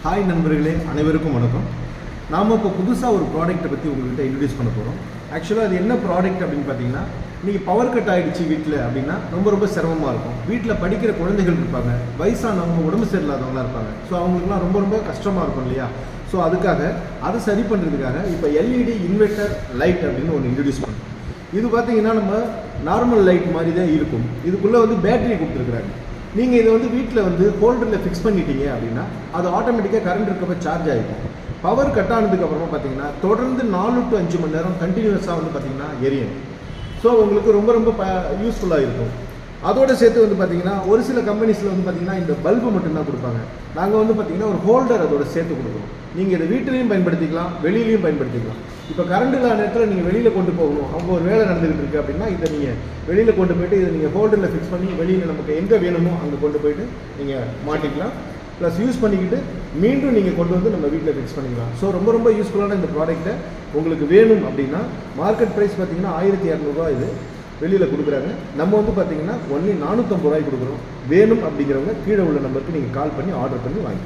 Hi நண்பர்களே, அனைவருக்கும் வணக்கம். நாம் இப்போ புதுசாக ஒரு ப்ராடக்ட்டை பற்றி உங்கள்கிட்ட இன்ட்ரடியூஸ் பண்ண போகிறோம். ஆக்சுவலாக அது என்ன ப்ராடக்ட் அப்படின்னு பார்த்தீங்கன்னா, இன்றைக்கி பவர் கட் ஆகிடுச்சு வீட்டில் அப்படின்னா ரொம்ப சிரமமாக இருக்கும். வீட்டில் படிக்கிற குழந்தைகள் இருப்பாங்க, வயசானவங்க, உடம்பு சரியில்லாதவங்களாம் இருப்பாங்க. ஸோ அவங்களுக்குலாம் ரொம்ப கஷ்டமாக இருக்கும் இல்லையா? ஸோ அதுக்காக அதை சரி பண்ணுறதுக்காக இப்போ எல்இடி இன்வெர்ட்டர் லைட் அப்படின்னு ஒன்று இன்ட்ரடியூஸ் பண்ணுறோம். இது பார்த்தீங்கன்னா நம்ம நார்மல் லைட் மாதிரி தான் இருக்கும். இதுக்குள்ளே பேட்டரி கொடுத்துருக்குறாங்க. நீங்கள் இதை வீட்டில் ஹோல்டரில் ஃபிக்ஸ் பண்ணிட்டீங்க அப்படின்னா அது ஆட்டோமேட்டிக்காக கரண்ட் இருக்கப்போ சார்ஜ் ஆகிடும். பவர் கட் ஆனதுக்கப்புறமா பார்த்தீங்கன்னா தொடர்ந்து 4 to 5 மணி நேரம் கண்டினியூஸாக பார்த்தீங்கன்னா எரியும். ஸோ உங்களுக்கு ரொம்ப யூஸ்ஃபுல்லாக இருக்கும். அதோடு சேர்த்து பார்த்தீங்கன்னா ஒரு சில கம்பெனிஸில் பார்த்தீங்கன்னா இந்த பல்பு மட்டும்தான் கொடுப்பாங்க. நாங்கள் பார்த்தீங்கன்னா ஒரு ஹோல்டர் அதோட சேர்த்து கொடுக்குறோம். நீங்கள் இதை வீட்டிலையும் பயன்படுத்திக்கலாம், வெளியிலையும் பயன்படுத்திக்கலாம். இப்போ கரண்ட் இல்லாத நேரத்தில் நீங்கள் வெளியில் கொண்டு போகணும், அவங்க ஒரு வேலை நடந்துகிட்டு இருக்குது அப்படின்னா இதை நீங்கள் வெளியில் கொண்டு போய்ட்டு இதை நீங்கள் ஹோல்டரில் ஃபிக்ஸ் பண்ணி வெளியில் நமக்கு எங்கே வேணுமோ அங்கே கொண்டு போய்ட்டு நீங்கள் மாட்டிக்கலாம். ப்ளஸ் யூஸ் பண்ணிக்கிட்டு மீண்டும் நீங்கள் கொண்டு நம்ம வீட்டில் ஃபிக்ஸ் பண்ணிக்கலாம். ஸோ ரொம்ப யூஸ்ஃபுல்லான இந்த ப்ராடக்ட்டை உங்களுக்கு வேணும் அப்படின்னா மார்க்கெட் ப்ரைஸ் பார்த்தீங்கன்னா 1200 இது வெளியில் கொடுக்குறாங்க. நம்ம பார்த்தீங்கன்னா ஒன்லி 450 ரூபாய்க்கு கொடுக்குறோம். வேணும் அப்படிங்கிறவங்க கீழே உள்ள நம்பருக்கு நீங்கள் கால் பண்ணி ஆர்டர் பண்ணி வாங்கிக்கலாம்.